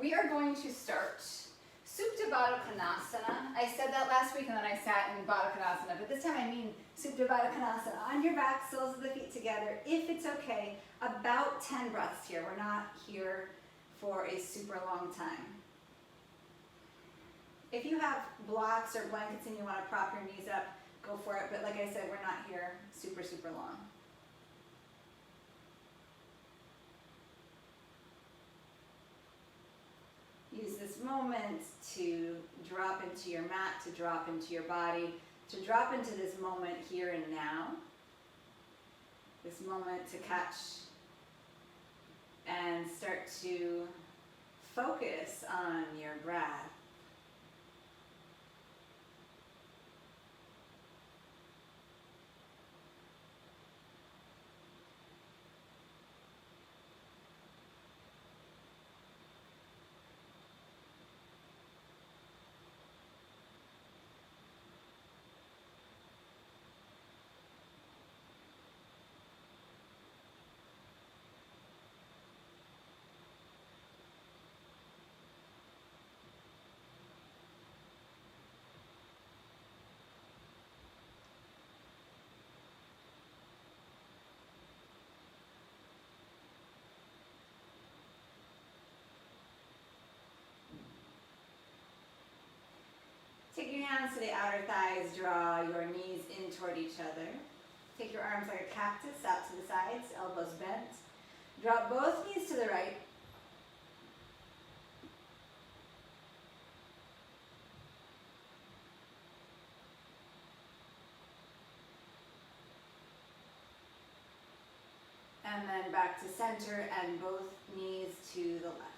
we are going to start Supta Baddha Konasana. I said that last week and then I sat in Baddha Konasana, but this time I mean Supta Baddha Konasana. On your back, soles of the feet together. If it's okay, about 10 breaths here. We're not here for a super long time. If you have blocks or blankets and you want to prop your knees up, go for it. But like I said, we're not here super, super long. Use this moment to drop into your mat, to drop into your body, to drop into this moment here and now. This moment to catch and start to focus on your breath. Take your hands to the outer thighs, draw your knees in toward each other. Take your arms like a cactus out to the sides, elbows bent. Drop both knees to the right. And then back to center and both knees to the left.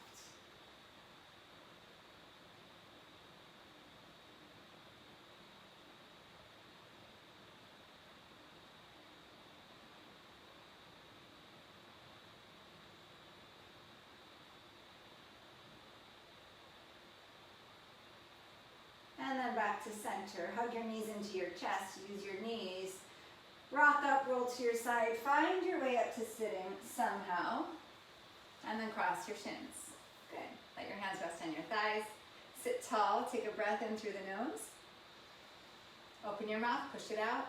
And then back to center. Hug your knees into your chest. Use your knees. Rock up, roll to your side. Find your way up to sitting somehow. And then cross your shins. Good. Let your hands rest on your thighs. Sit tall. Take a breath in through the nose. Open your mouth. Push it out.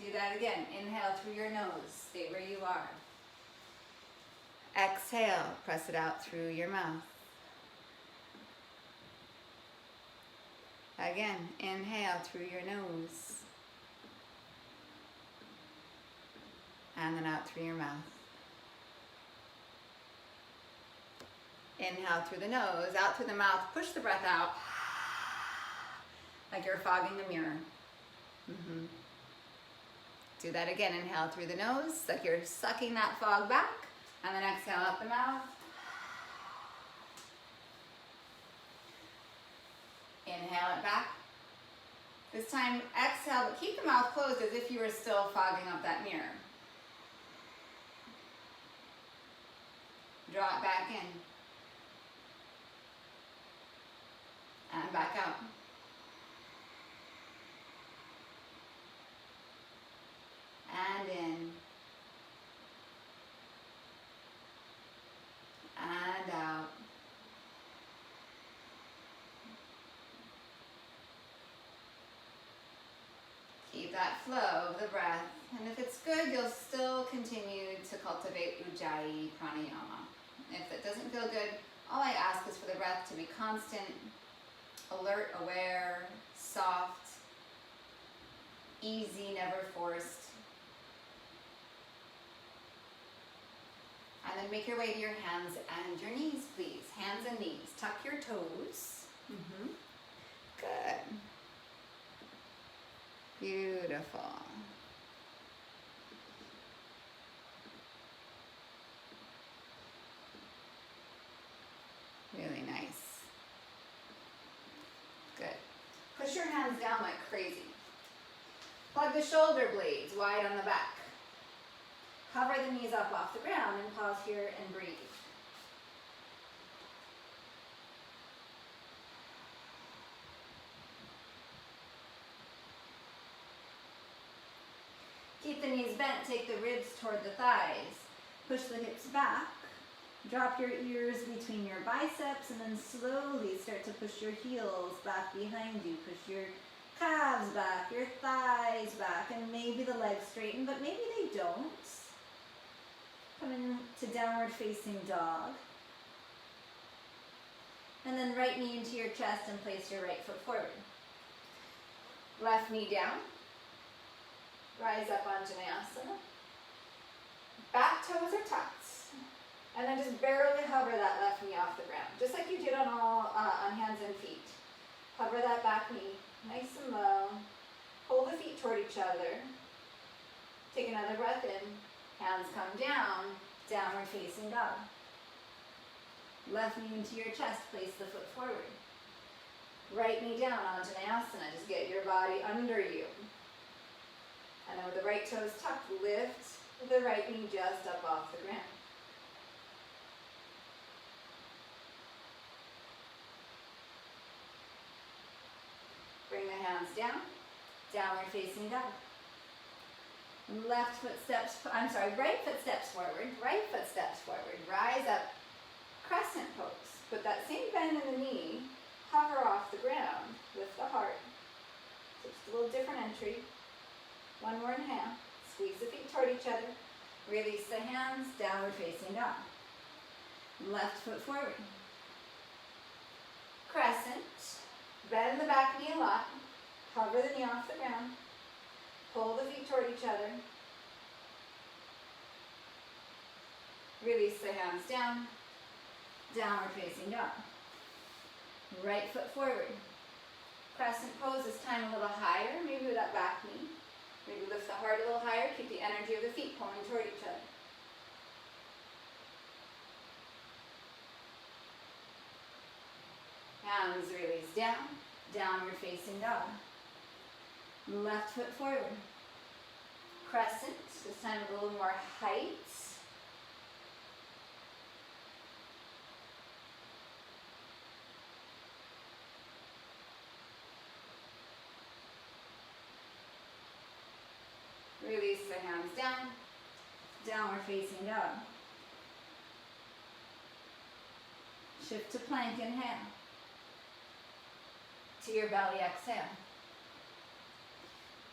Do that again. Inhale through your nose. Stay where you are. Exhale. Press it out through your mouth. Again, inhale through your nose. And then out through your mouth. Inhale through the nose, out through the mouth. Push the breath out. Like you're fogging a mirror. Do that again. Inhale through the nose, like you're sucking that fog back. And then exhale out the mouth. Inhale it back. This time, exhale, but keep the mouth closed as if you were still fogging up that mirror. Draw it back in. And back out. And in. And out. Keep that flow of the breath. And if it's good, you'll still continue to cultivate Ujjayi pranayama. If it doesn't feel good, all I ask is for the breath to be constant, alert, aware, soft, easy, never forced. And then make your way to your hands and your knees, please. Hands and knees. Tuck your toes. Good. Beautiful. Really nice. Good. Push your hands down like crazy. Plug the shoulder blades wide on the back. Hover the knees up off the ground and pause here and breathe. Keep the knees bent, take the ribs toward the thighs. Push the hips back Drop your ears between your biceps and then slowly start to push your heels back behind you. Push your calves back, your thighs back, and maybe the legs straighten, but maybe they don't. Come into downward facing dog. And then right knee into your chest and place your right foot forward. Left knee down. Rise up on Vinyasa. Back toes are tucked. And then just barely hover that left knee off the ground, just like you did on hands and feet. Hover that back knee, nice and low. Pull the feet toward each other. Take another breath in. Hands come down, downward facing dog. Left knee into your chest, place the foot forward. Right knee down onto Vinyasa, just get your body under you. And then with the right toes tucked, lift the right knee just up off the ground. Bring the hands down, downward facing dog. Right foot steps forward, right foot steps forward. Rise up, crescent pose. Put that same bend in the knee, hover off the ground, lift the heart. So just a little different entry. One more inhale, squeeze the feet toward each other. Release the hands, downward facing dog. Left foot forward. Crescent. Bend the back knee a lot. Hover the knee off the ground. Pull the feet toward each other. Release the hands down. Downward facing dog. Right foot forward. Crescent pose, this time a little higher, maybe with that back knee. Maybe lift the heart a little higher, keep the energy of the feet pulling toward each other. Hands release down, downward facing dog. Left foot forward. Crescent, this time with a little more height. Release the hands down, downward facing dog. Shift to plank, inhale. To your belly, exhale.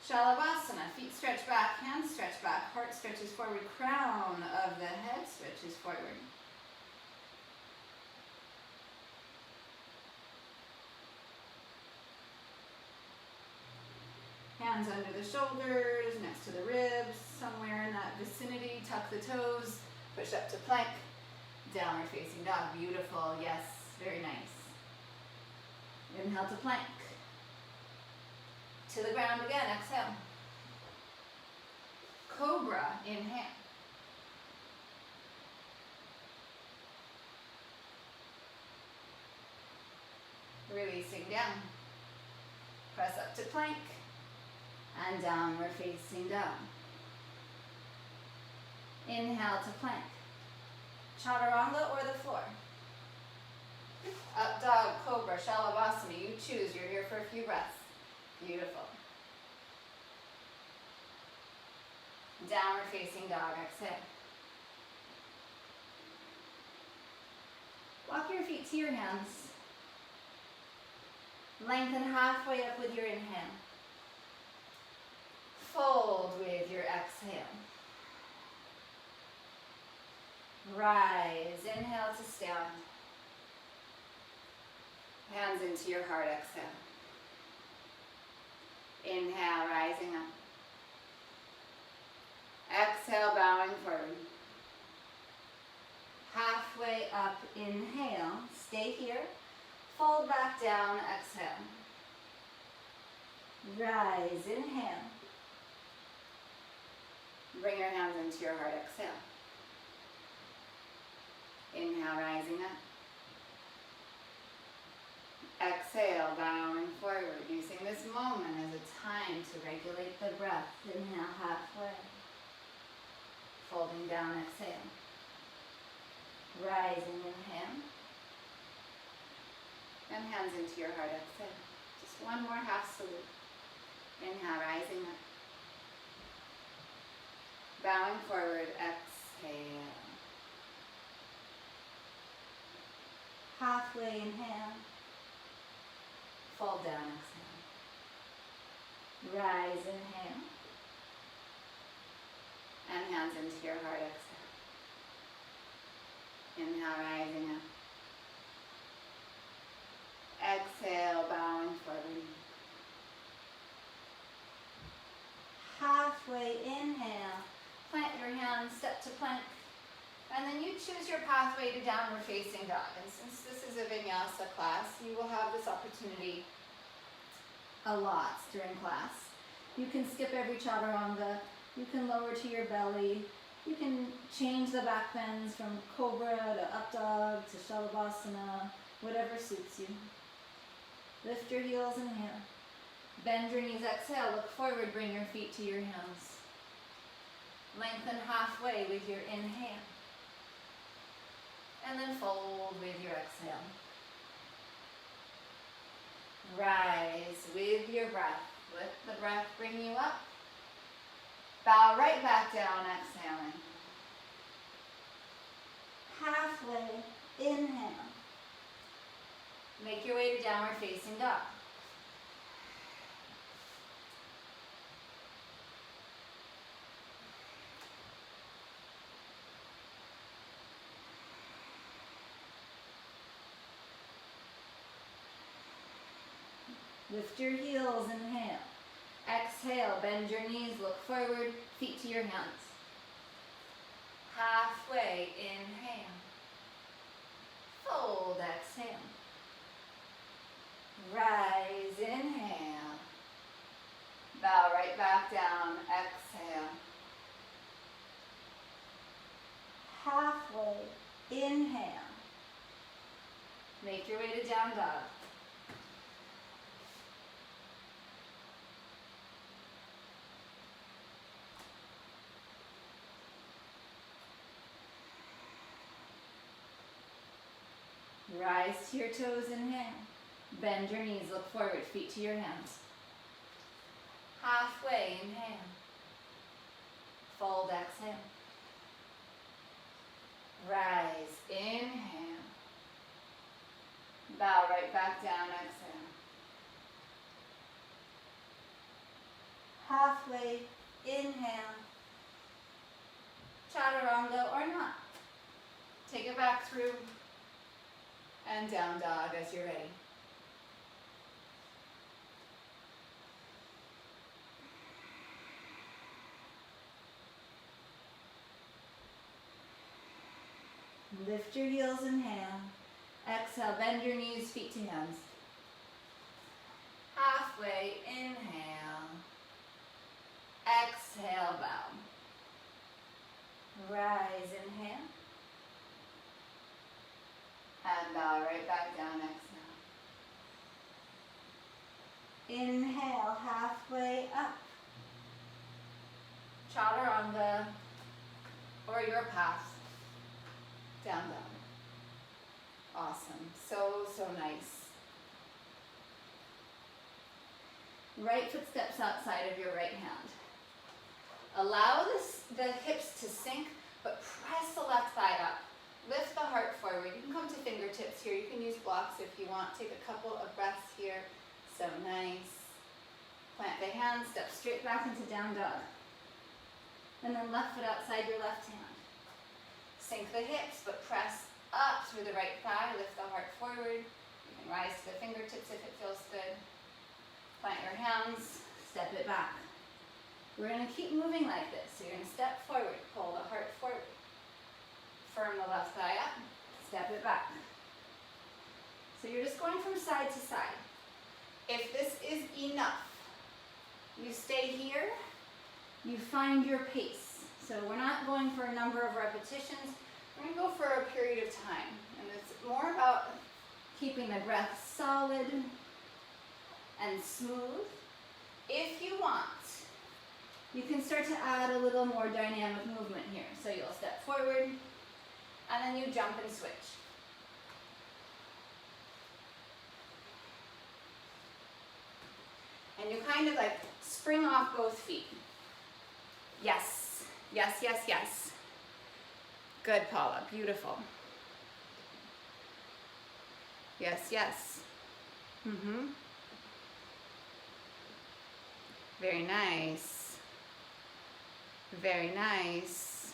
Shalabhasana, feet stretch back, hands stretch back, heart stretches forward, crown of the head stretches forward. Hands under the shoulders, next to the ribs, somewhere in that vicinity. Tuck the toes, push up to plank, downward facing dog. Beautiful, yes, very nice. Inhale to plank. To the ground again, exhale. Cobra, inhale. Releasing down. Press up to plank. And downward facing dog. Inhale to plank. Chaturanga or the floor. Up dog, cobra, shalabhasana. You choose. You're here for a few breaths. Beautiful. Downward facing dog. Exhale. Walk your feet to your hands. Lengthen halfway up with your inhale. Fold with your exhale. Rise. Inhale to stand. Hands into your heart. Exhale. Inhale, rising up. Exhale, bowing forward. Halfway up, inhale. Stay here. Fold back down, exhale. Rise, inhale. Bring your hands into your heart, exhale. Inhale, rising up. Exhale, bowing forward, using this moment as a time to regulate the breath. Inhale, halfway. Folding down, exhale. Rising, inhale. And hands into your heart, exhale. Just one more half salute. Inhale, rising up. Bowing forward, exhale. Halfway inhale. Fold down, exhale. Rise, inhale. And hands into your heart, exhale. Inhale, rising up. Exhale, bowing forward. Halfway inhale. Plant your hands, step to plank. And then you choose your pathway to downward facing dog. And since this is a vinyasa class, you will have this opportunity a lot during class. You can skip every chaturanga. You can lower to your belly. You can change the back bends from cobra to up dog to shalabhasana, whatever suits you. Lift your heels, inhale. Bend your knees, exhale. Look forward, bring your feet to your hands. Lengthen halfway with your inhale. And then fold with your exhale. Rise with your breath. Let the breath bring you up. Bow right back down, exhaling. Halfway, inhale. Make your way to downward facing dog. Lift your heels, inhale. Exhale, bend your knees, look forward, feet to your hands. Halfway, inhale. Fold, exhale. Rise, inhale. Bow right back down, exhale. Halfway, inhale. Make your way to down dog. Rise to your toes, inhale. Bend your knees, look forward, feet to your hands. Halfway, inhale. Fold, exhale. Rise, inhale. Bow right back down, exhale. Halfway, inhale. Chaturanga or not. Take it back through. And down dog as you're ready. Lift your heels, inhale. Exhale, bend your knees, feet to hands. Halfway, inhale. Exhale, bow. Rise, inhale. And bow right back down, exhale. Inhale, halfway up. Chaturanga, or your path, down dog. Awesome, so nice. Right foot steps outside of your right hand. Allow the hips to sink, but press the left thigh up. Lift the heart forward. You can come to fingertips here. You can use blocks if you want. Take a couple of breaths here. So nice. Plant the hands, step straight back into down dog. And then left foot outside your left hand. Sink the hips, but press up through the right thigh. Lift the heart forward. You can rise to the fingertips if it feels good. Plant your hands, step it back. We're going to keep moving like this. So you're going to step forward, pull the heart forward. Firm the left thigh up, step it back. So you're just going from side to side. If this is enough, you stay here, you find your pace. So we're not going for a number of repetitions, we're going to go for a period of time. And it's more about keeping the breath solid and smooth. If you want, you can start to add a little more dynamic movement here. So you'll step forward, and then you jump and switch. And you kind of like spring off both feet. Yes, yes, yes, yes. Good, Paula, beautiful. Yes, yes. Very nice. Very nice.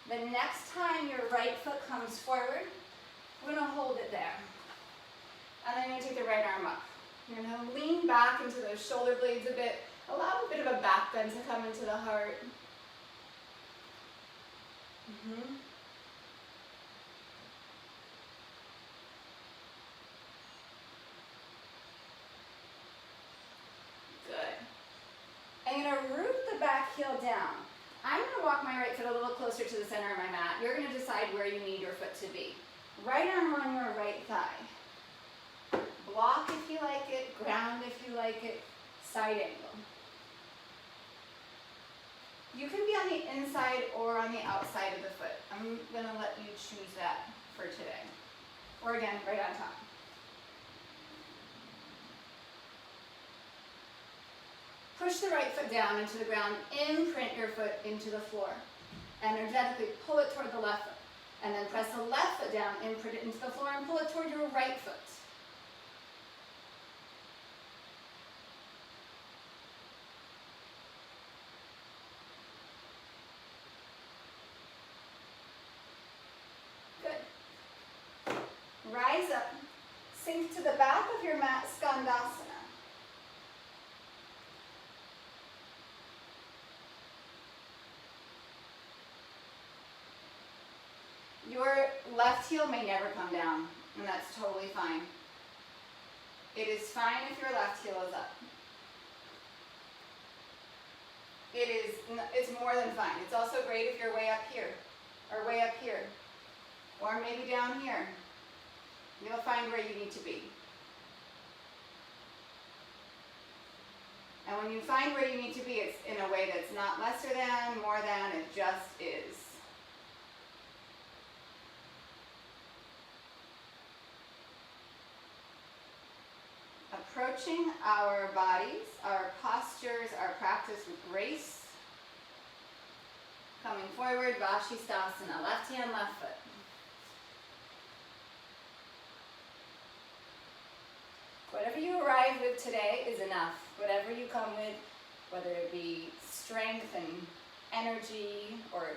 The next time your right foot comes forward, we're going to hold it there. And then you're going to take the right arm up. You're going to lean back into those shoulder blades a bit. Allow a bit of a back bend to come into the heart. Good. I'm going to root the back heel down. I'm going to walk my right foot a little closer to the center of my mat. You're going to decide where you need your foot to be. Right arm on your right thigh. Block if you like it, ground if you like it, side angle. You can be on the inside or on the outside of the foot. I'm going to let you choose that for today. Or again, right on top. Push the right foot down into the ground, imprint your foot into the floor. Energetically pull it toward the left foot. And then press the left foot down, imprint it into the floor, and pull it toward your right foot. Good. Rise up. Sink to the back of your mat, Skandasana. Your left heel may never come down, and that's totally fine. It is fine if your left heel is up. It's more than fine. It's also great if you're way up here, or way up here, or maybe down here. You'll find where you need to be. And when you find where you need to be, it's in a way that's not lesser than, more than, it just is. Approaching our bodies, our postures, our practice with grace. Coming forward, Vashisthasana, left hand, left foot. Whatever you arrive with today is enough. Whatever you come with, whether it be strength and energy, or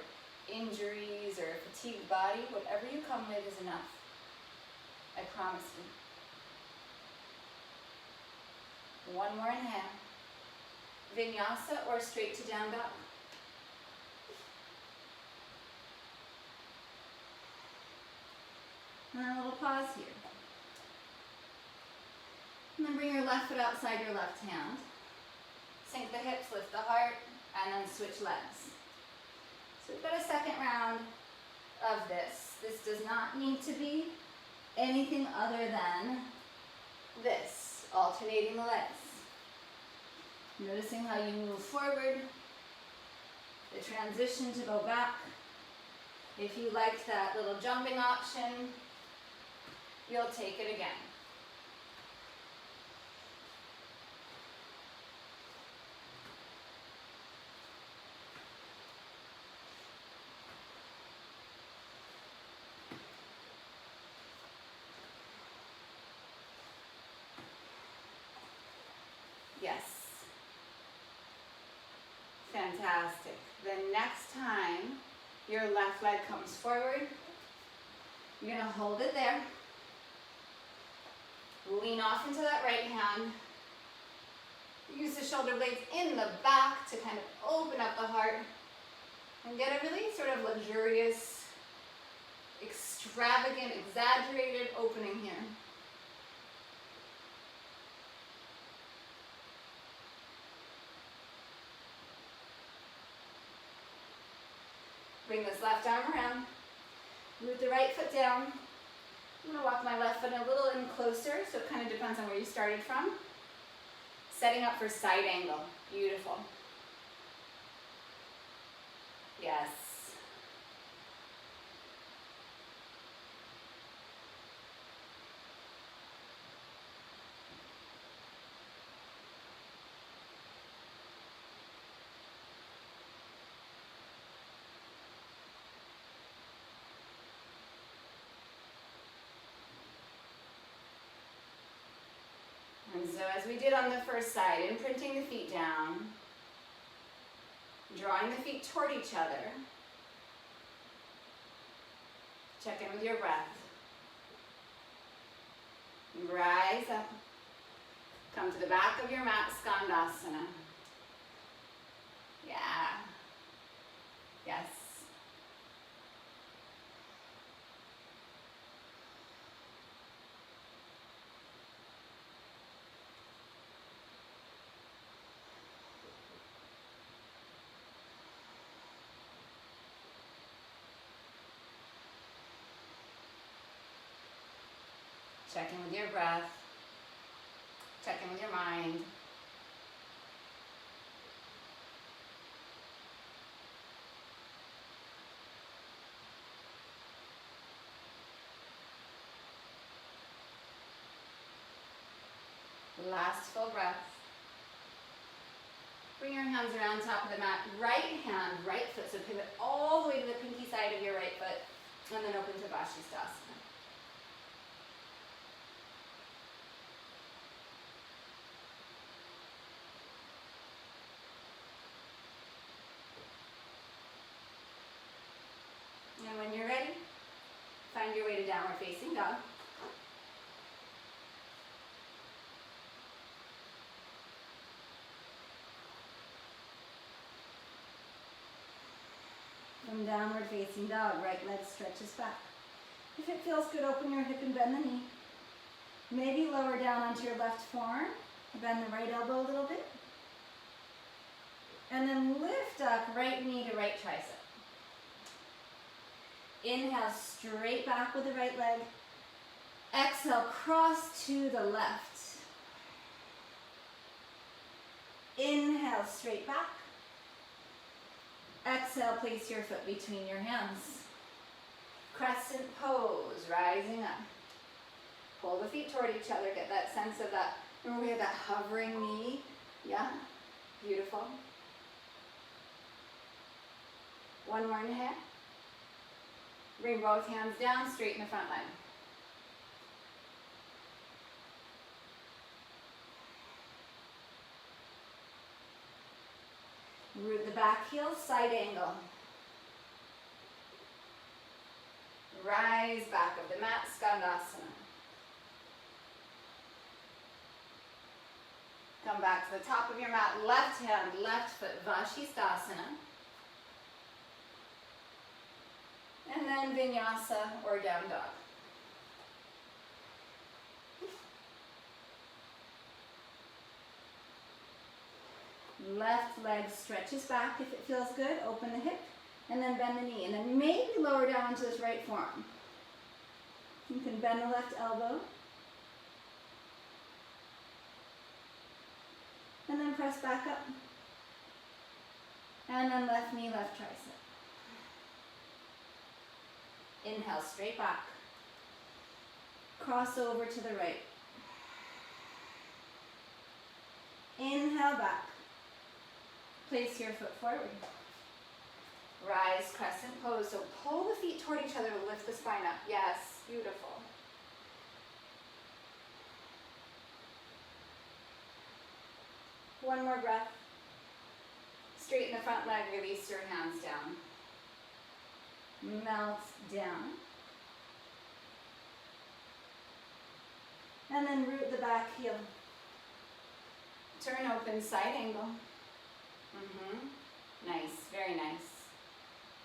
injuries, or a fatigued body, whatever you come with is enough. I promise you. One more inhale. Vinyasa or straight to down dog. And then a little pause here. And then bring your left foot outside your left hand. Sink the hips, lift the heart, and then switch legs. So we've got a second round of this. This does not need to be anything other than this, alternating the legs. Noticing how you move forward, the transition to go back. If you liked that little jumping option, you'll take it again. Yes. Fantastic. The next time your left leg comes forward, you're going to hold it there. Lean off into that right hand. Use the shoulder blades in the back to kind of open up the heart and get a really sort of luxurious, extravagant, exaggerated opening here. Bring this left arm around. Move the right foot down. I'm going to walk my left foot a little in closer, so it kind of depends on where you started from. Setting up for side angle. Beautiful. Yes. As we did on the first side, imprinting the feet down, drawing the feet toward each other. Check in with your breath. Rise up. Come to the back of your mat, Skandasana. Yeah. Yes. Check in with your breath. Check in with your mind. Last full breath. Bring your hands around top of the mat. Right hand, right foot. So pivot all the way to the pinky side of your right foot. And then open to Vashisthasana. And when you're ready, find your way to downward facing dog. From downward facing dog, right leg stretches back. If it feels good, open your hip and bend the knee. Maybe lower down onto your left forearm. Bend the right elbow a little bit. And then lift up right knee to right tricep. Inhale, straight back with the right leg. Exhale, cross to the left. Inhale, straight back. Exhale, place your foot between your hands. Crescent pose, rising up. Pull the feet toward each other, get that sense of that. Remember we have that hovering knee? Yeah, beautiful. One more inhale. Bring both hands down, straighten the front leg. Root the back heel, side angle. Rise back of the mat, Skandasana. Come back to the top of your mat, left hand, left foot, Vashisthasana. And then Vinyasa or down dog. Left leg stretches back if it feels good. Open the hip and then bend the knee. And then maybe lower down onto this right forearm. You can bend the left elbow. And then press back up. And then left knee, left tricep. Inhale, straight back. Cross over to the right. Inhale, back. Place your foot forward. Rise, crescent pose. So pull the feet toward each other to lift the spine up. Yes, beautiful. One more breath. Straighten the front leg, release your hands down. Melt down. And then root the back heel. Turn open, side angle. Nice, very nice.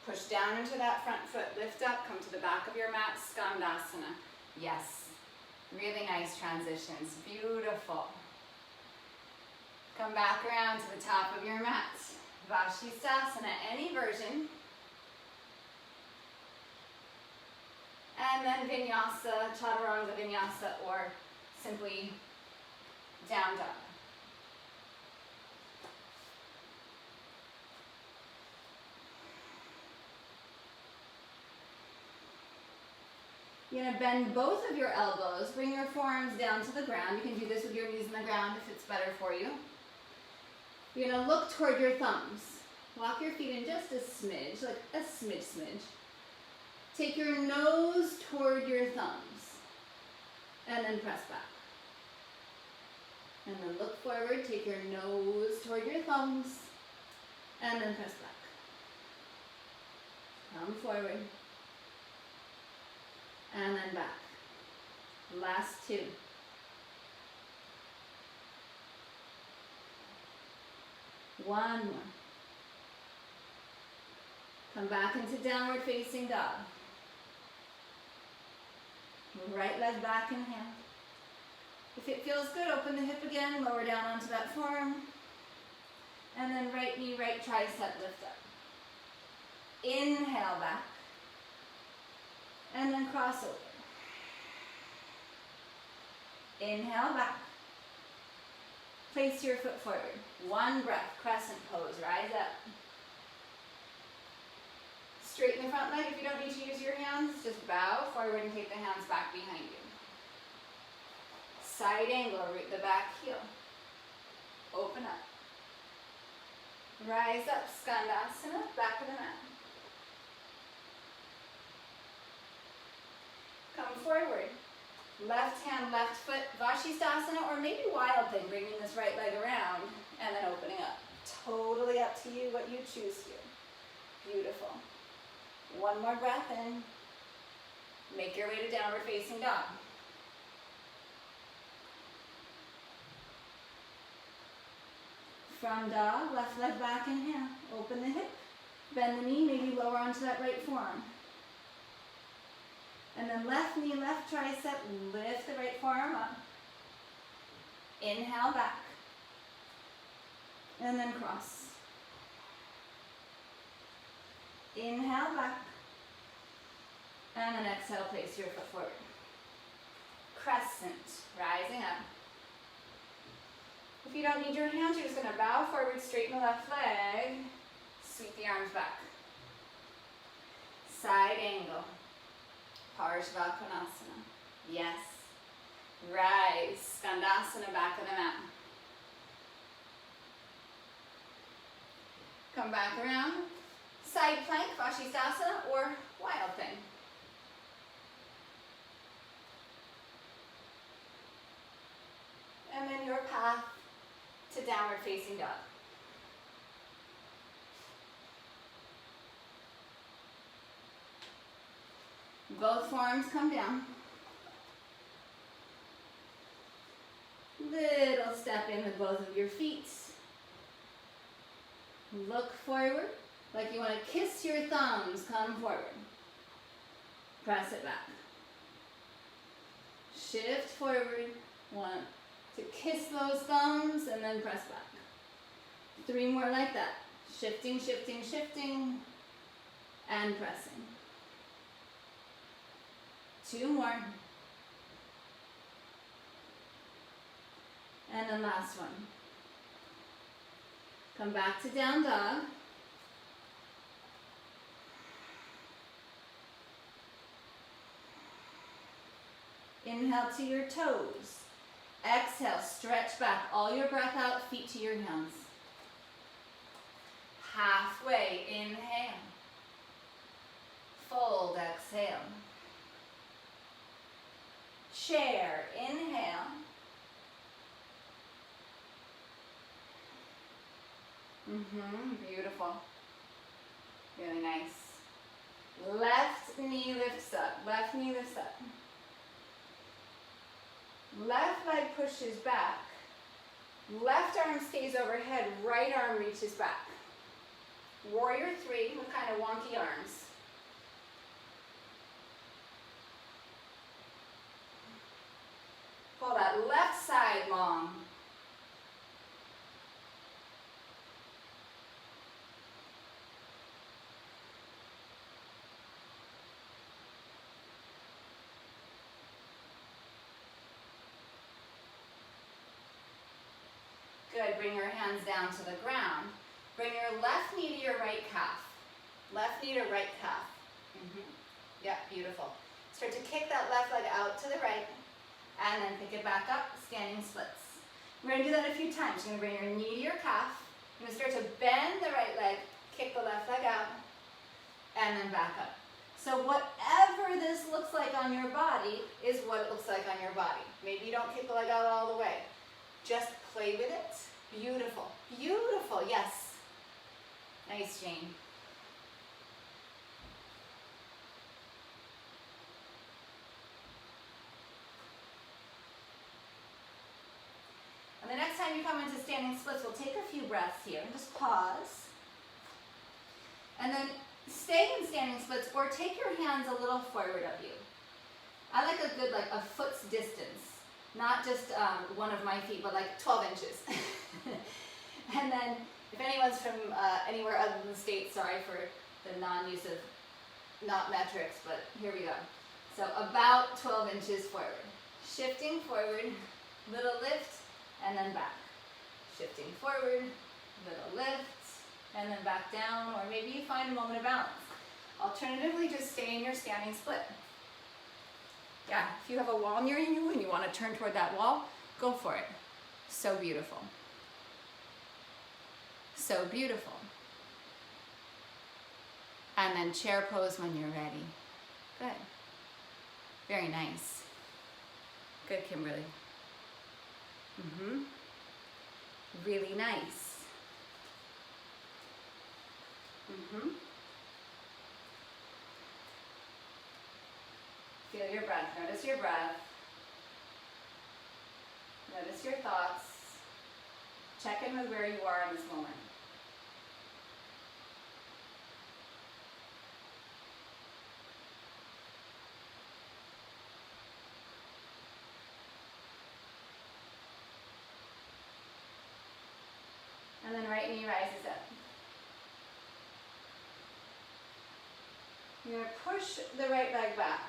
Push down into that front foot, lift up, come to the back of your mat, Skandasana. Yes, really nice transitions, beautiful. Come back around to the top of your mat, Vashisthasana, any version. And then Vinyasa, Chaturanga Vinyasa, or simply down dog. You're going to bend both of your elbows, bring your forearms down to the ground. You can do this with your knees on the ground if it's better for you. You're going to look toward your thumbs. Walk your feet in just a smidge, like a smidge. Take your nose toward your thumbs and then press back. And then look forward, take your nose toward your thumbs, and then press back. Come forward, and then back. Last two. One more. Come back into downward facing dog. Right leg back in hand. If it feels good, open the hip again, lower down onto that forearm. And then right knee, right tricep lift up. Inhale back. And then cross over. Inhale back. Place your foot forward. One breath, crescent pose, rise up. Straighten the front leg. If you don't need to use your hands, just bow forward and take the hands back behind you. Side angle, root the back heel. Open up. Rise up, Skandasana, back of the mat. Come forward. Left hand, left foot, Vashisthasana, or maybe wild thing, bringing this right leg around and then opening up. Totally up to you, what you choose here. Beautiful. One more breath in. Make your way to downward facing dog. From dog, left leg back in hand. Open the hip, bend the knee, maybe lower onto that right forearm. And then left knee, left tricep, lift the right forearm up. Inhale back. And then cross. Inhale back. And then exhale, place your foot forward. Crescent, rising up. If you don't need your hands, you're just going to bow forward, straighten the left leg, sweep the arms back. Side angle. Parshvakonasana. Yes. Rise. Skandasana, back of the mat. Come back around. Side plank, Vashisthasana, or wild thing. And then your path to downward facing dog. Both forearms come down. Little step in with both of your feet. Look forward like you want to kiss your thumbs. Come forward. Press it back. Shift forward. Want to kiss those thumbs and then press back. 3 more like that. Shifting, shifting, shifting, and pressing. 2 more. And then last one. Come back to down dog. Inhale to your toes. Exhale, stretch back all your breath out, feet to your hands. Halfway, inhale. Fold, exhale. Chair, inhale. Beautiful. Really nice. Left knee lifts up. Left knee lifts up. Left leg pushes back. Left arm stays overhead. Right arm reaches back. Warrior 3 with kind of wonky arms. Pull that left side long. Good, bring your hands down to the ground. Bring your left knee to your right calf. Left knee to right calf. Yeah, beautiful. Start to kick that left leg out to the right, and then pick it back up, standing splits. We're going to do that a few times. You're going to bring your knee to your calf. You're going to start to bend the right leg, kick the left leg out, and then back up. So whatever this looks like on your body is what it looks like on your body. Maybe you don't kick the leg out all the way. Just play with it. Beautiful, beautiful, yes. Nice, Jane. And the next time you come into standing splits, we'll take a few breaths here. Just pause. And then stay in standing splits or take your hands a little forward of you. I like a good, like a foot's distance. Not just one of my feet, but like 12 inches. And then if anyone's from anywhere other than the States, sorry for the non-use of not metrics, but here we go. So about 12 inches forward. Shifting forward, little lift, and then back. Shifting forward, little lift, and then back down, or maybe you find a moment of balance. Alternatively, just stay in your standing split. Yeah, if you have a wall near you and you want to turn toward that wall, go for it. So beautiful. So beautiful. And then chair pose when you're ready. Good. Very nice. Good, Kimberly. Really nice. Feel your breath. Notice your breath. Notice your thoughts. Check in with where you are in this moment. And then right knee rises up. You're going to push the right leg back.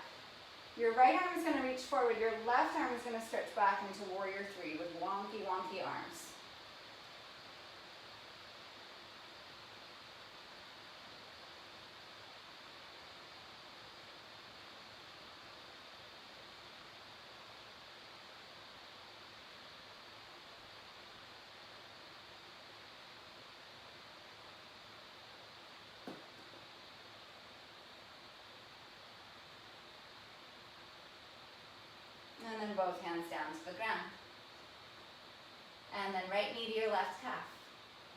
Your right arm is going to reach forward. Your left arm is going to stretch back into warrior three with wonky, wonky arms. And then both hands down to the ground. And then right knee to your left calf.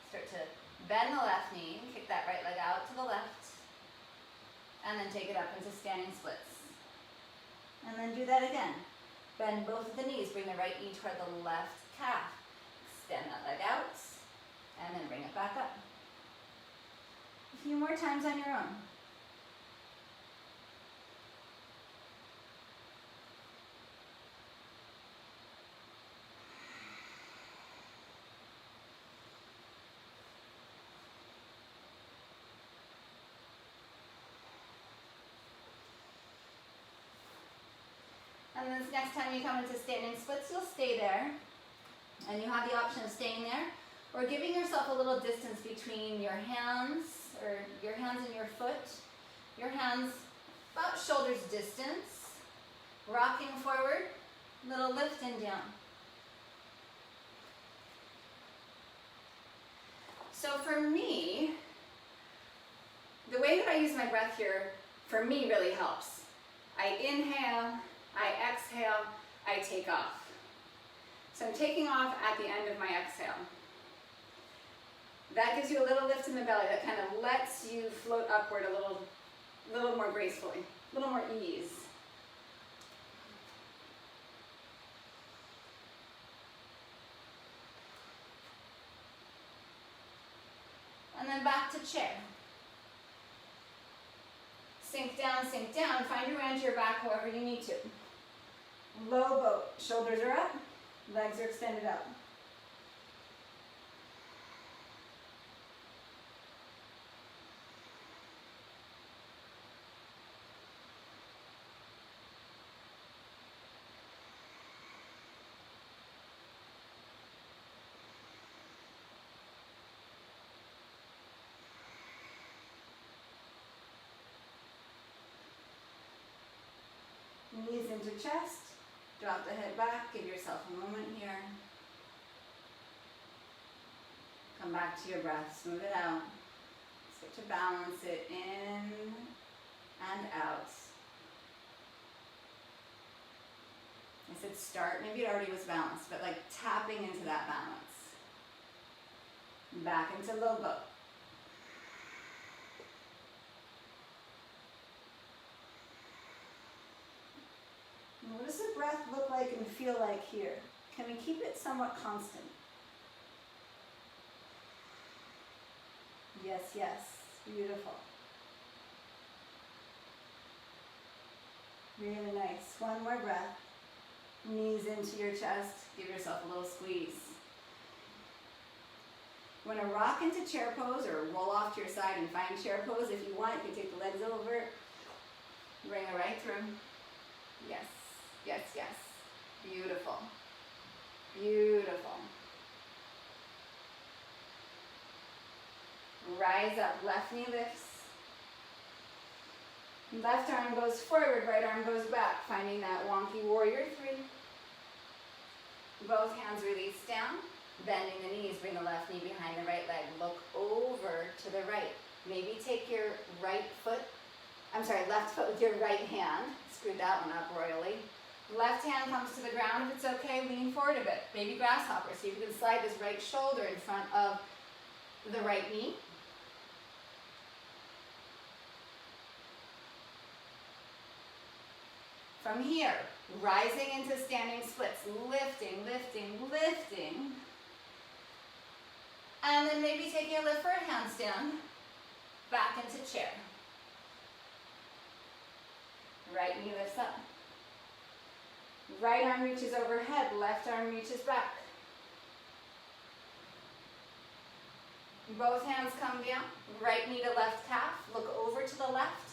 Start to bend the left knee, kick that right leg out to the left, and then take it up into standing splits. And then do that again. Bend both of the knees, bring the right knee toward the left calf. Extend that leg out, and then bring it back up. A few more times on your own. And then this next time you come into standing splits, you'll stay there. And you have the option of staying there or giving yourself a little distance between your hands, or your hands and your foot. Your hands about shoulders distance. Rocking forward, little lift and down. So for me, the way that I use my breath here, for me, really helps. I inhale, I exhale, I take off. So I'm taking off at the end of my exhale. That gives you a little lift in the belly that kind of lets you float upward a little more gracefully, a little more ease. And then back to chair. Sink down, find your way onto your back however you need to. Low boat, shoulders are up, legs are extended out. Knees into chest, drop the head back, give yourself a moment here. Come back to your breath, smooth it out. Start to balance it in and out. Nice its start. Maybe it already was balanced, but like tapping into that balance. Back into low boat. What does the breath look like and feel like here? Can we keep it somewhat constant? Yes, yes, beautiful. Really nice. One more breath. Knees into your chest. Give yourself a little squeeze. You want to rock into chair pose or roll off to your side and find chair pose. If you want, you can take the legs over. Bring it right through. Yes, yes, yes. Beautiful. Beautiful. Rise up. Left knee lifts. Left arm goes forward, right arm goes back, finding that wonky warrior three. Both hands release down, bending the knees, bring the left knee behind the right leg. Look over to the right. Maybe take your left foot with your right hand. Screwed that one up royally. Left hand comes to the ground. If it's okay, lean forward a bit. Baby grasshopper. See if you can slide this right shoulder in front of the right knee. From here, rising into standing splits, lifting, lifting, lifting. And then maybe taking a lift for a handstand, back into chair. Right knee lifts up. Right arm reaches overhead, left arm reaches back. Both hands come down, right knee to left calf, look over to the left.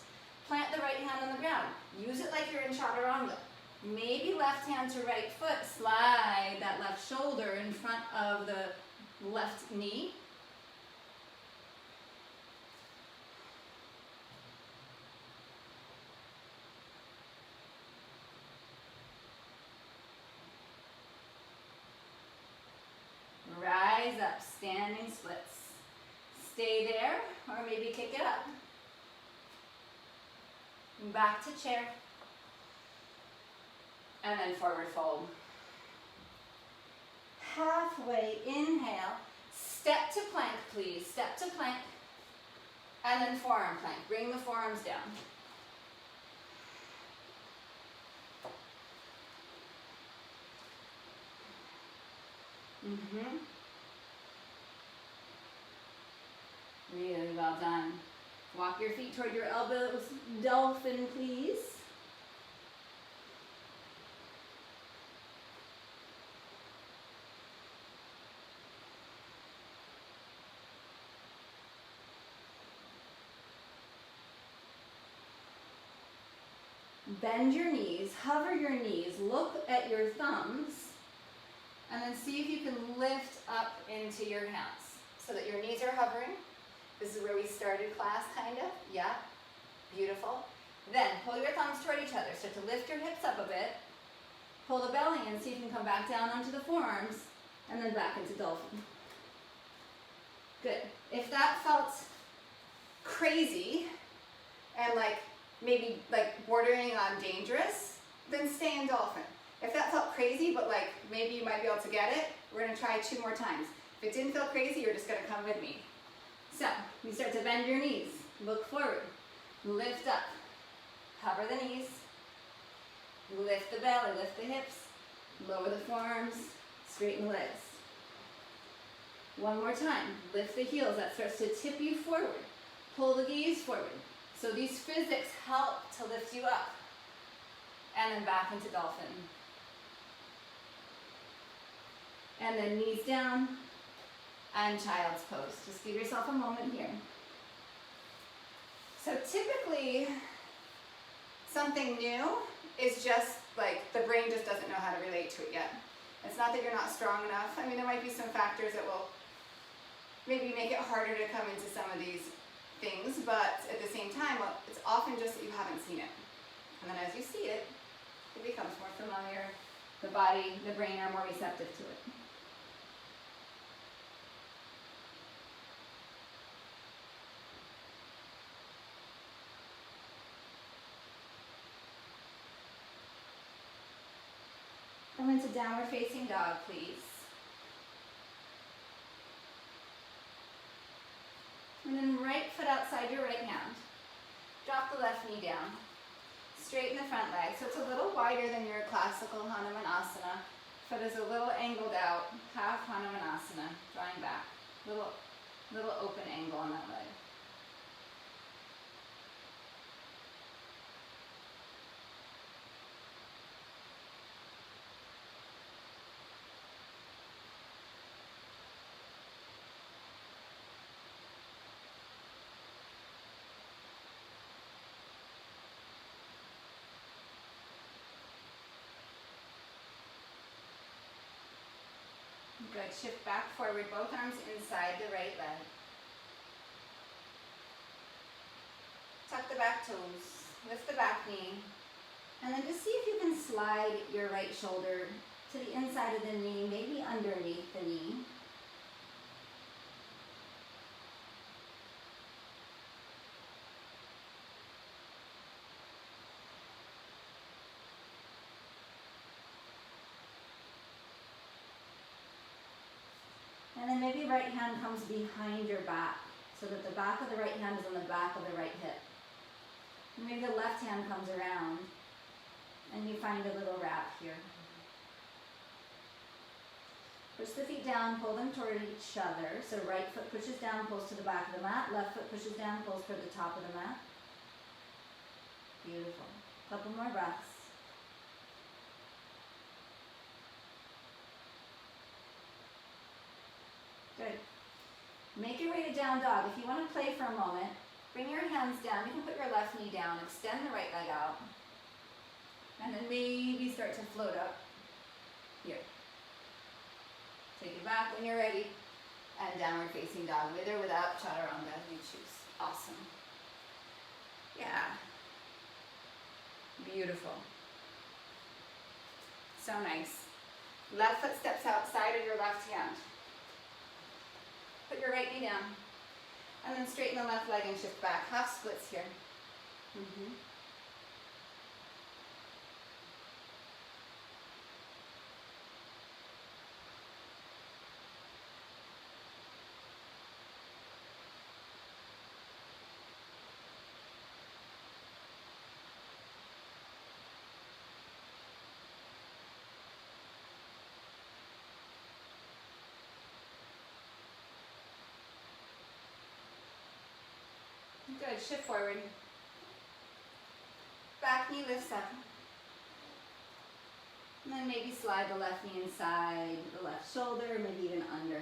Plant the right hand on the ground. Use it like you're in chaturanga. Maybe left hand to right foot. Slide that left shoulder in front of the left knee. Rise up, standing splits. Stay there, or maybe kick it up. Back to chair. And then forward fold. Halfway, inhale. Step to plank, please. Step to plank. And then forearm plank. Bring the forearms down. Really well done. Walk your feet toward your elbows. Dolphin, please. Bend your knees, hover your knees, look at your thumbs, and then see if you can lift up into your hands so that your knees are hovering. This is where we started class, kind of. Yeah, beautiful. Then pull your thumbs toward each other. Start to lift your hips up a bit. Pull the belly in, see if you can come back down onto the forearms, and then back into dolphin. Good. If that felt crazy and maybe bordering on dangerous, then stay in dolphin. If that felt crazy, but maybe you might be able to get it, we're gonna try 2 more times. If it didn't feel crazy, you're just gonna come with me. So, you start to bend your knees, look forward, lift up, hover the knees, lift the belly, lift the hips, lower the forearms, straighten the legs. One more time, lift the heels, that starts to tip you forward, pull the gaze forward. So these physics help to lift you up. And then back into dolphin. And then knees down and child's pose. Just give yourself a moment here. So typically, something new is just the brain just doesn't know how to relate to it yet. It's not that you're not strong enough. I mean, there might be some factors that will maybe make it harder to come into some of these things, but at the same time, it's often just that you haven't seen it. And then as you see it, it becomes more familiar. The body, the brain are more receptive to it. into downward facing dog, please. And then right foot outside your right hand. Drop the left knee down. Straighten the front leg. So it's a little wider than your classical Hanumanasana. Foot is a little angled out, half Hanumanasana, drawing back. Little open angle on that leg. Good. Shift back forward, both arms inside the right leg. Tuck the back toes, lift the back knee, and then just see if you can slide your right shoulder to the inside of the knee, maybe underneath the knee. And then maybe right hand comes behind your back, so that the back of the right hand is on the back of the right hip. And maybe the left hand comes around, and you find a little wrap here. Push the feet down, pull them toward each other. So right foot pushes down, pulls to the back of the mat. Left foot pushes down, pulls toward the top of the mat. Beautiful. Couple more breaths. Good. Make your way to down dog. If you want to play for a moment, bring your hands down. You can put your left knee down, extend the right leg out, and then maybe start to float up here. Take it back when you're ready, and downward facing dog, with or without chaturanga, you choose. Awesome. Yeah. Beautiful. So nice. Left foot steps outside of your left hand. Put your right knee down, and then straighten the left leg and shift back. Half splits here. Good, shift forward. Back knee lifts up. And then maybe slide the left knee inside the left shoulder, maybe even under.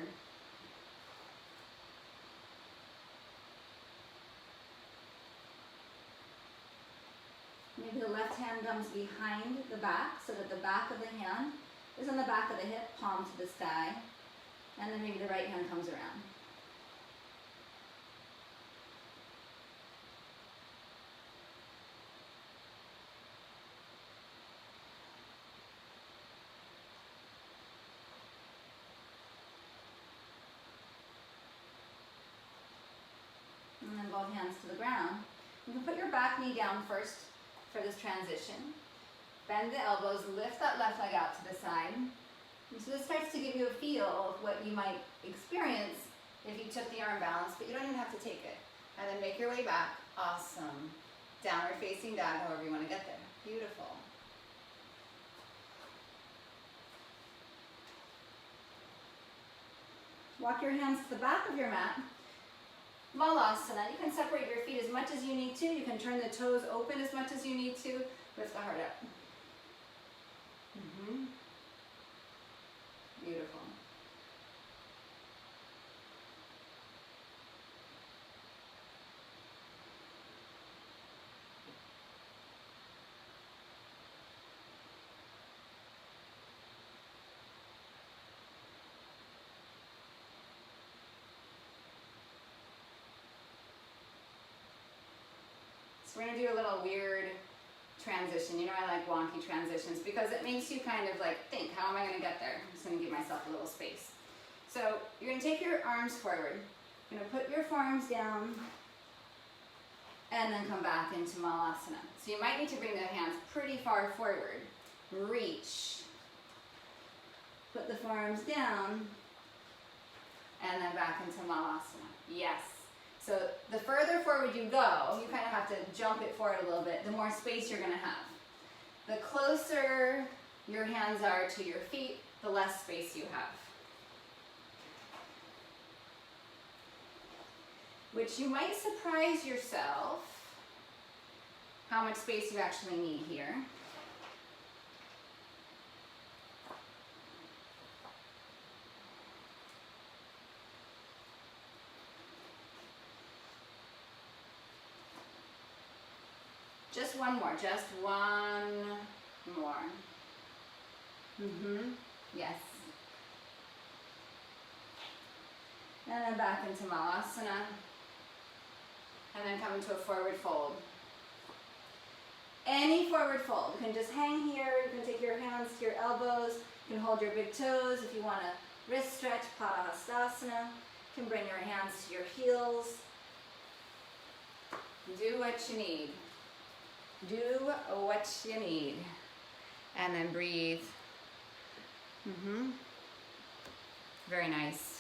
Maybe the left hand comes behind the back so that the back of the hand is on the back of the hip, palm to the sky. And then maybe the right hand comes around. And then both hands to the ground. You can put your back knee down first for this transition. Bend the elbows, lift that left leg out to the side. And so this starts to give you a feel of what you might experience if you took the arm balance, but you don't even have to take it. And then make your way back. Awesome. Downward facing dog, however you want to get there. Beautiful. Walk your hands to the back of your mat. Malasana. You can separate your feet as much as you need to. You can turn the toes open as much as you need to. Lift the heart up. Beautiful. So we're going to do a little weird transition. You know, I like wonky transitions because it makes you kind of like think, how am I going to get there? I'm just going to give myself a little space. So you're going to take your arms forward. You're going to put your forearms down and then come back into Malasana. So you might need to bring the hands pretty far forward. Reach. Put the forearms down, and then back into Malasana. Yes. So the further forward you go, you kind of have to jump it forward a little bit, the more space you're going to have. The closer your hands are to your feet, the less space you have. Which you might surprise yourself how much space you actually need here. Just one more, just one more. Yes. And then back into Malasana. And then come into a forward fold. Any forward fold. You can just hang here, you can take your hands to your elbows, you can hold your big toes. If you want to wrist stretch, Padahastasana. You can bring your hands to your heels. Do what you need. Do what you need. And then breathe. Very nice.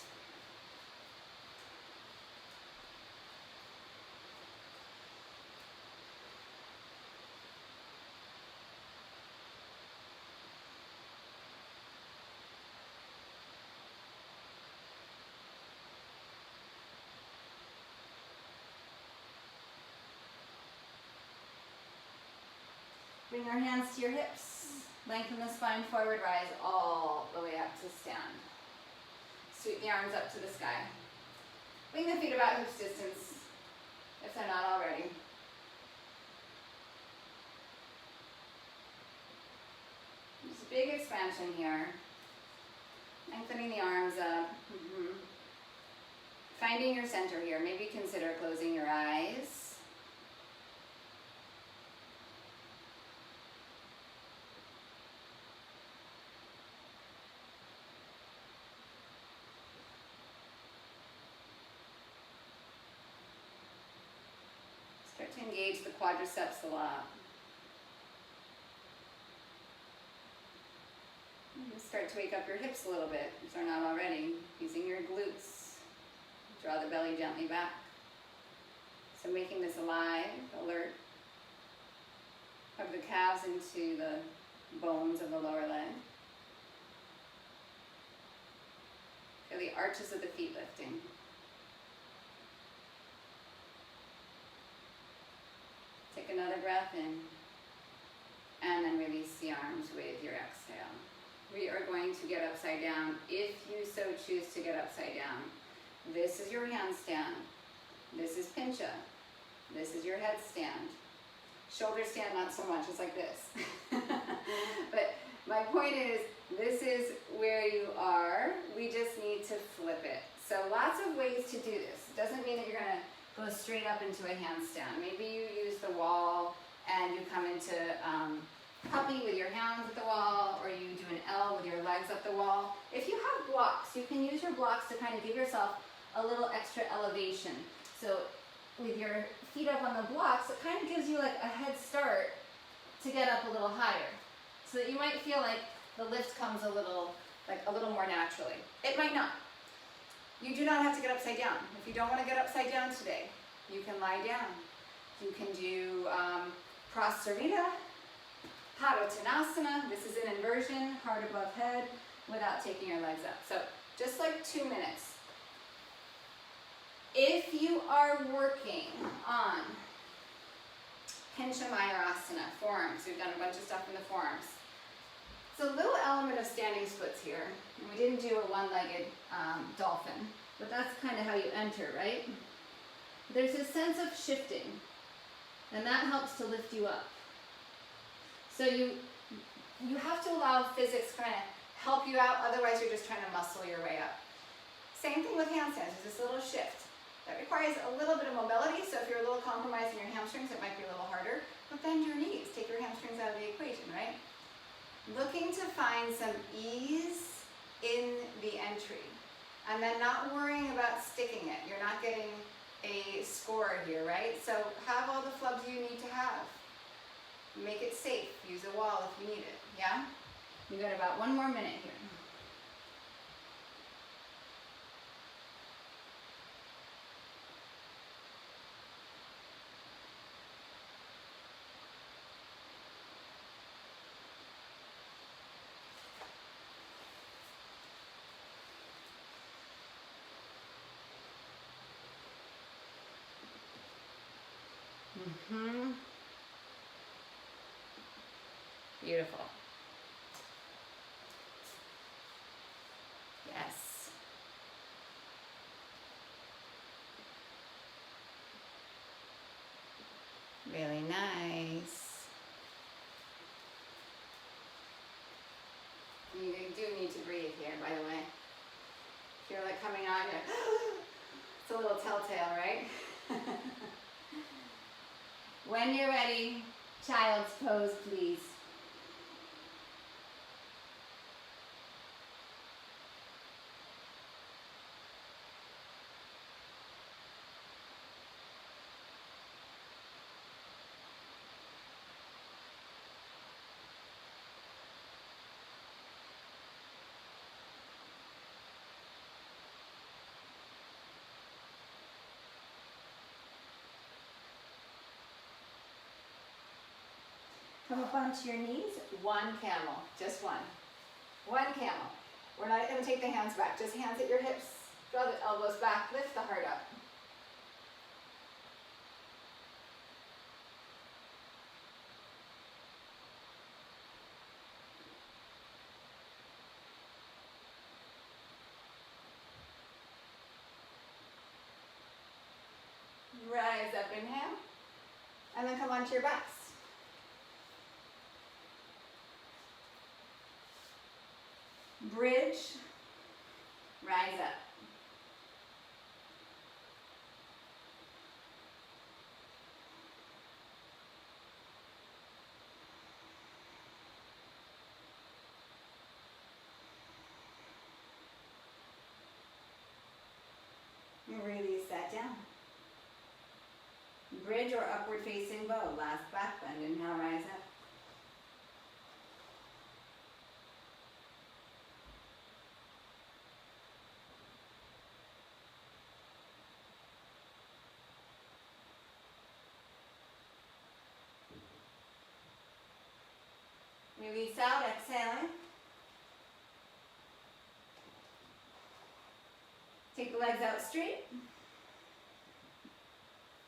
Bring your hands to your hips. Lengthen the spine forward, rise all the way up to stand. Sweep the arms up to the sky. Bring the feet about hips distance, if they're not already. There's a big expansion here. Lengthening the arms up. Finding your center here. Maybe consider closing your eyes. Start to engage the quadriceps a lot. And start to wake up your hips a little bit, if they're not already, using your glutes. Draw the belly gently back. So making this alive, alert. Hug the calves into the bones of the lower leg. Feel the arches of the feet lifting. Take another breath in, and then release the arms with your exhale. We are going to get upside down if you so choose to get upside down. This is your handstand. This is pincha. This is your headstand. Shoulder stand, not so much, it's like this. But my point is, this is where you are. We just need to flip it. So lots of ways to do this. It doesn't mean that you're gonna go straight up into a handstand. Maybe you use the wall and you come into puppy with your hands at the wall, or you do an L with your legs up the wall. If you have blocks, you can use your blocks to kind of give yourself a little extra elevation. So with your feet up on the blocks, it kind of gives you like a head start to get up a little higher. So that you might feel like the lift comes a little more naturally. It might not. You do not have to get upside down. If you don't want to get upside down today, you can lie down. You can do Prasarita, Padottanasana. This is an inversion, heart above head, without taking your legs up. So just like 2 minutes. If you are working on Pincha Mayurasana, forearms, we've done a bunch of stuff in the forearms. It's a little element of standing splits here. And we didn't do a one-legged dolphin, but that's kind of how you enter, right? There's a sense of shifting, and that helps to lift you up. So you have to allow physics to kind of help you out, otherwise you're just trying to muscle your way up. Same thing with handstands, there's this little shift. That requires a little bit of mobility, so if you're a little compromised in your hamstrings, it might be a little harder, but bend your knees, take your hamstrings out of the equation, right? Looking to find some ease in the entry, and then not worrying about sticking it. You're not getting a score here, right? So have all the flubs you need to have. Make it safe, use a wall if you need it, yeah? You got about 1 more minute here. Beautiful. Yes. Really nice. You do need to breathe here, by the way. If you're like coming on, you're like, it's a little telltale, right? When you're ready, child's pose, please. Come up onto your knees, one camel, just one. One camel. We're not going to take the hands back, just hands at your hips. Draw the elbows back, lift the heart up. Rise up, inhale, and then come onto your backs. Bridge, rise up. And release that down. Bridge or upward facing bow, last back bend, inhale, rise up. Release out, exhaling. Take the legs out straight.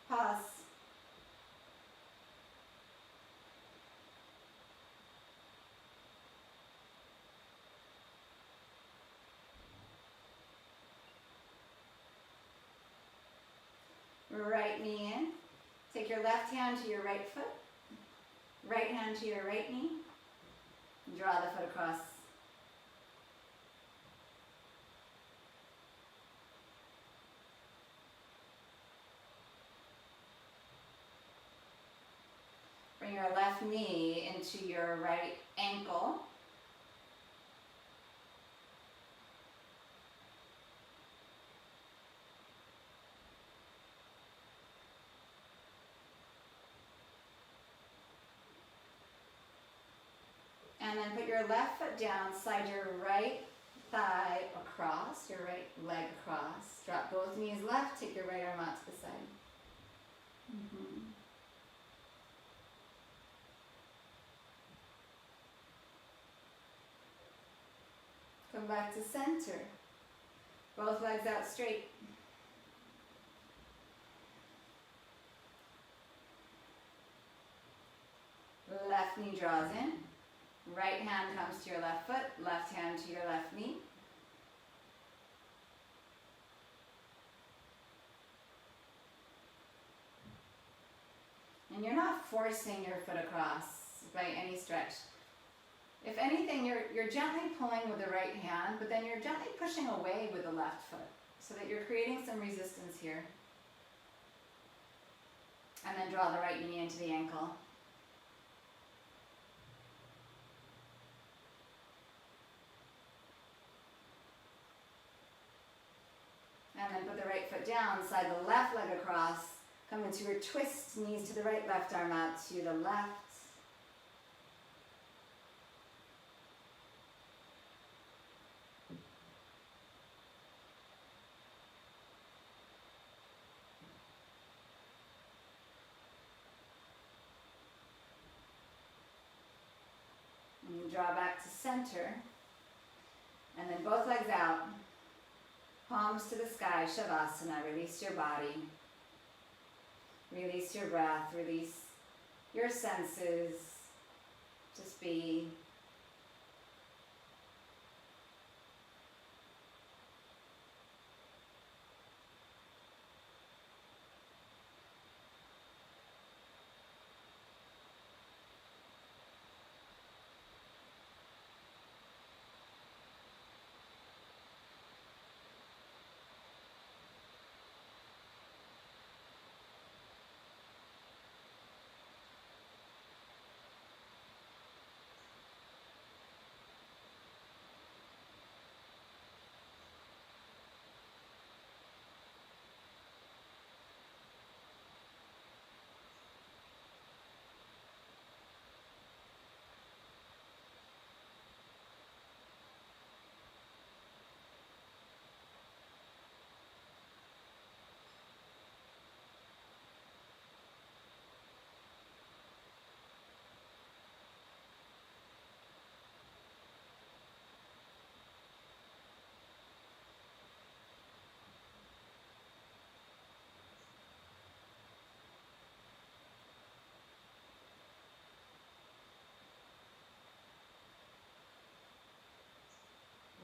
Pause. Right knee in. Take your left hand to your right foot. Right hand to your right knee. Draw the foot across. Bring your left knee into your right ankle. And then put your left foot down, slide your right thigh across, your right leg across. Drop both knees left, take your right arm out to the side. Come back to center. Both legs out straight. Left knee draws in. Right hand comes to your left foot, left hand to your left knee. And you're not forcing your foot across by any stretch. If anything, you're gently pulling with the right hand, but then you're gently pushing away with the left foot so that you're creating some resistance here. And then draw the right knee into the ankle. And then put the right foot down, slide the left leg across, come into your twist, knees to the right, left arm out to the left. And you draw back to center, and then both legs out. Palms to the sky, Shavasana. Release your body. Release your breath. Release your senses. Just be.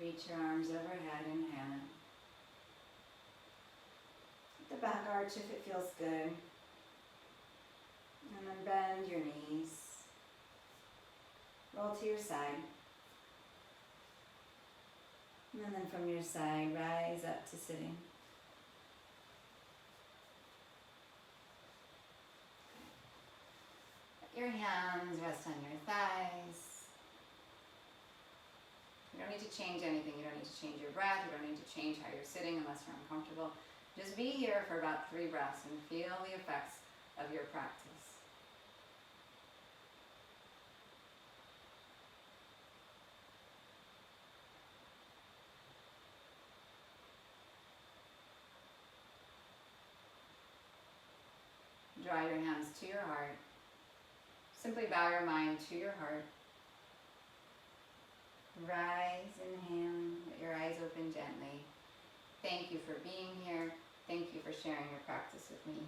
Reach your arms overhead, inhale. The back arch if it feels good. And then bend your knees. Roll to your side. And then from your side, rise up to sitting. Let your hands rest on your thighs. You don't need to change anything. You don't need to change your breath. You don't need to change how you're sitting unless you're uncomfortable. Just be here for about 3 breaths and feel the effects of your practice. Draw your hands to your heart. Simply bow your mind to your heart. Rise, inhaling, let your eyes open gently. Thank you for being here. Thank you for sharing your practice with me.